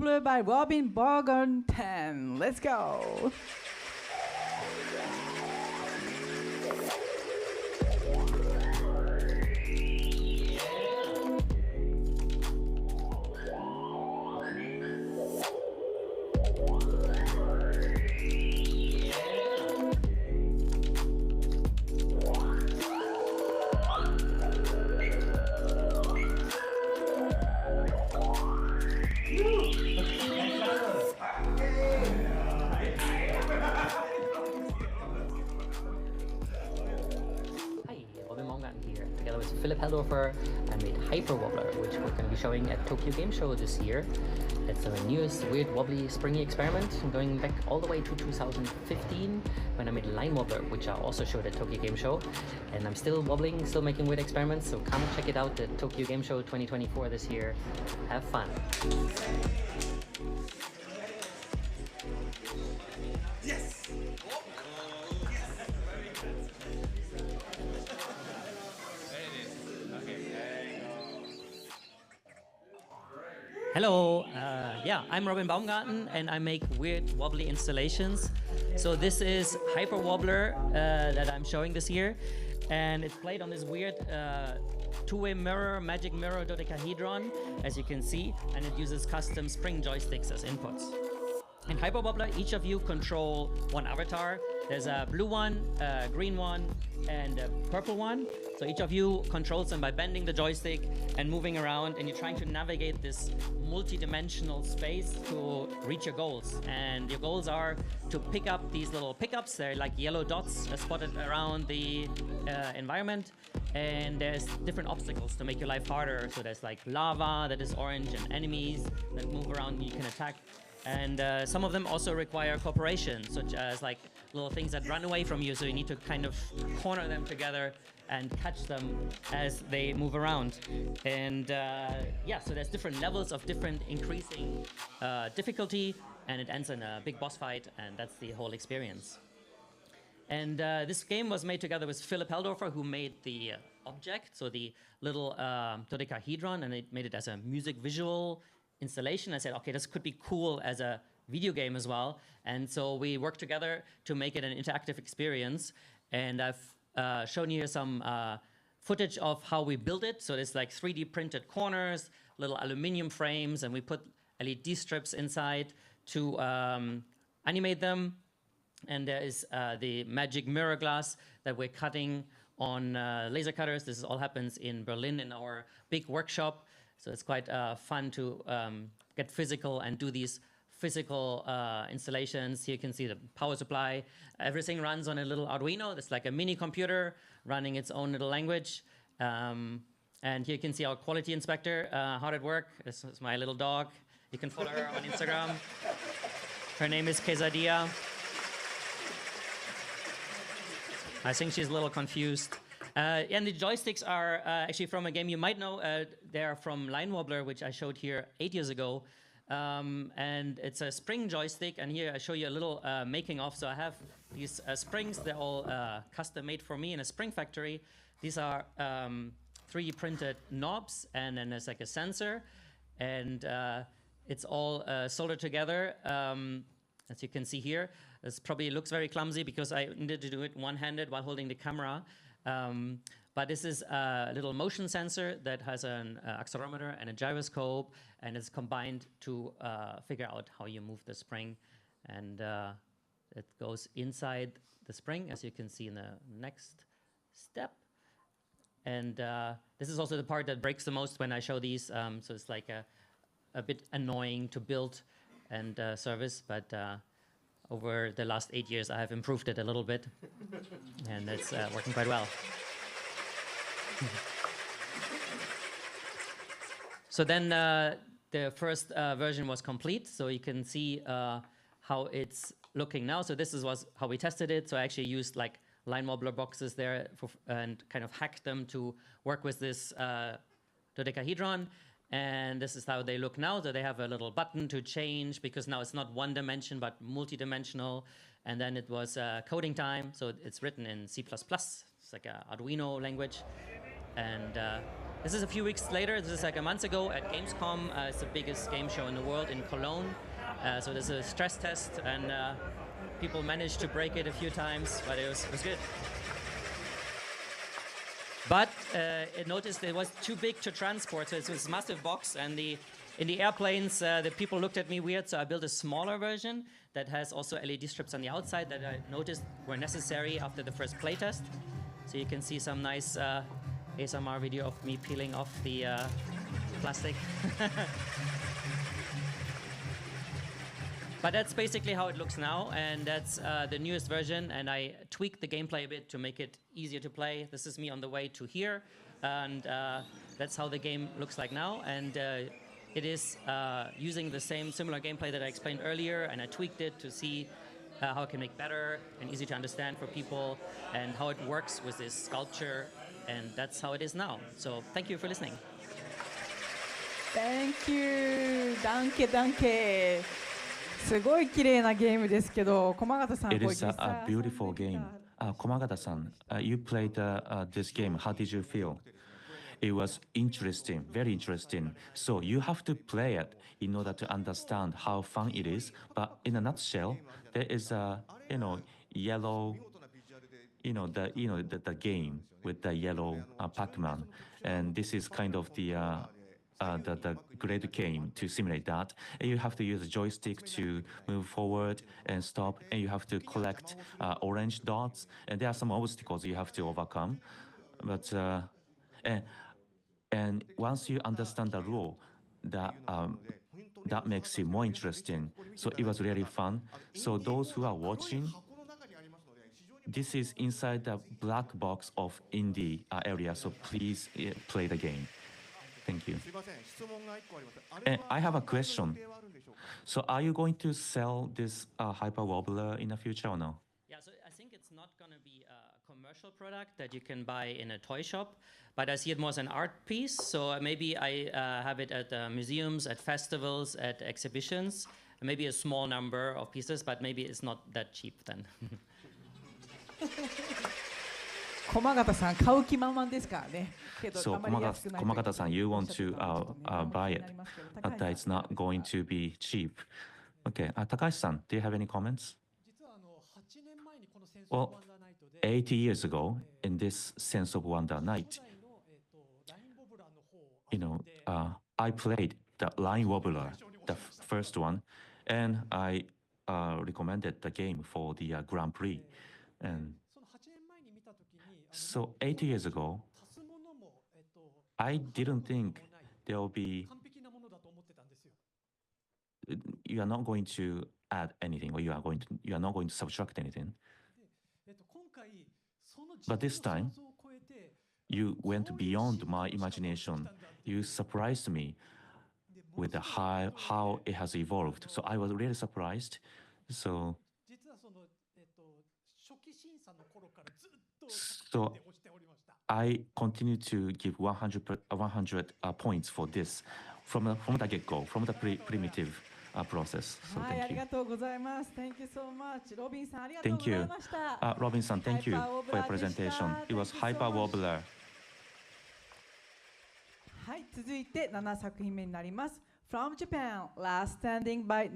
Wobbler by Robin Baumgarten. Let's go. I made Hyper Wobbler, which we're going to be showing at Tokyo Game Show this year. It's the newest weird wobbly springy experiment going back all the way to 2015 when I made Line Wobbler, which I also showed at Tokyo Game Show. And I'm still wobbling, still making weird experiments, so come check it out at Tokyo Game Show 2024 this year. Have fun. Yes! Hello, I'm Robin Baumgarten and I make weird wobbly installations. So this is Hyper Wobbler that I'm showing this year, and it's played on this weird two-way mirror, magic mirror dodecahedron, as you can see, and it uses custom spring joysticks as inputs. In Hyper Wobbler, each of you control one avatar. There's a blue one, a green one, and a purple one. So each of you controls them by bending the joystick and moving around, and you're trying to navigate this multi-dimensional space to reach your goals. And your goals are to pick up these little pickups. They're like yellow dots spotted around the environment. And there's different obstacles to make your life harder. So there's like lava that is orange and enemies that move around and you can attack. And some of them also require cooperation, such as like little things that run away from you, so you need to kind of corner them together and catch them as they move around. And so there's different levels of different increasing difficulty, and it ends in a big boss fight, and that's the whole experience. And this game was made together with Philipp Heldorfer, who made the object, so the little dodecahedron, and it made it as a music visual installation. I said, okay, this could be cool as a video game as well. And so we worked together to make it an interactive experience. And I've shown you here some footage of how we built it. So there's like 3D printed corners, little aluminum frames, and we put LED strips inside to animate them. And there is the magic mirror glass that we're cutting on laser cutters. This all happens in Berlin in our big workshop. So it's quite fun to get physical and do these physical installations. Here you can see the power supply. Everything runs on a little Arduino. It's like a mini computer running its own little language. And here you can see our quality inspector hard at work. This is my little dog. You can follow her on Instagram. Her name is Quesadilla. I think she's a little confused. And the joysticks are actually from a game you might know. They're from Line Wobbler, which I showed here 8 years ago. And it's a spring joystick. And here I show you a little making of. So I have these springs. They're all custom made for me in a spring factory. These are 3D printed knobs. And then there's like a sensor. And it's all soldered together, as you can see here. This probably looks very clumsy because I needed to do it one-handed while holding the camera. But this is a little motion sensor that has an accelerometer and a gyroscope, and it's combined to figure out how you move the spring. And it goes inside the spring, as you can see in the next step. And this is also the part that breaks the most when I show these. So it's like a bit annoying to build and service, but over the last 8 years, I have improved it a little bit, and it's working quite well. So then the first version was complete, so you can see how it's looking now. So this was how we tested it. So I actually used like Line Wobbler boxes there and kind of hacked them to work with this dodecahedron. And this is how they look now. So they have a little button to change, because now it's not one dimension, but multi-dimensional. And then it was coding time. So it's written in C++. It's like an Arduino language. And This is a few weeks later. This is like a month ago at Gamescom. It's the biggest game show in the world in Cologne. So there's a stress test, and people managed to break it a few times, but it was good. But it noticed it was too big to transport, so it's this massive box, and in the airplanes, the people looked at me weird, so I built a smaller version that has also LED strips on the outside that I noticed were necessary after the first playtest. So you can see some nice ASMR video of me peeling off the plastic. But that's basically how it looks now, and that's the newest version, and I tweaked the gameplay a bit to make it easier to play. This is me on the way to here, and that's how the game looks like now, and it is using the same similar gameplay that I explained earlier, and I tweaked it to see how it can make better and easy to understand for people, and how it works with this sculpture, and that's how it is now. So thank you for listening. Thank you. Danke, danke. すごい綺麗なゲームですけど、駒形さん、 It これ is 実際 a beautiful game. Komagata-san, you played this game. How did you feel? It was interesting, very interesting. So you have to play it in order to understand how fun it is. But in a nutshell, there is a yellow, the game with the yellow Pac-Man, and this is kind of the great game to simulate that. And you have to use a joystick to move forward and stop, and you have to collect orange dots, and there are some obstacles you have to overcome. But and once you understand the rule, that makes it more interesting. So it was really fun. So those who are watching, this is inside the black box of indie area, so please play the game. Thank you. And I have a question. So are you going to sell this Hyper Wobbler in the future or no? Yeah, so I think it's not going to be a commercial product that you can buy in a toy shop, but I see it more as an art piece. So maybe I have it at museums, at festivals, at exhibitions, maybe a small number of pieces, but maybe it's not that cheap then. 駒形さん、買う気満々ですからね。けど、 So あまり安くないと Komagata-san, you want to おっしゃってたこと buy に it, なりますけど、 but 高橋 it's さん not going to be cheap. Okay, Takashi-san, do you have any comments? 実は8年前にこのセンス Well, オブワンダーナイトで 80 years ago, in this Sense of Wonder night, 初代のラインボブラーの方を遊んで I played the Line Wobbler, the first one, and I recommended the game for the Grand Prix. And その8年前に見たときに so 80 years ago, 足すものも I didn't think there will be, 完璧なものだと思ってたんですよ。 you are not going to add anything, or you are not going to subtract anything. 今回その But this 自分 time, の想像を超えて you went beyond my imagination. You surprised me with the how it has evolved. So I was really surprised. So 実はその初期審査の頃からずっと So 押しておりました。 I continue to give 100 points for this from the get-go, from the primitive process. So はい、あ thank り you. がとうございます。Thank you so much. ロビンさん、ありがとう Thank ござ you. いました。 Robin-san, thank you Hyper for your Wobbler でした。 presentation. It was Thank you so Hyper much. Wobbler. はい、続いて7作品目になります。From Japan, Last Standing by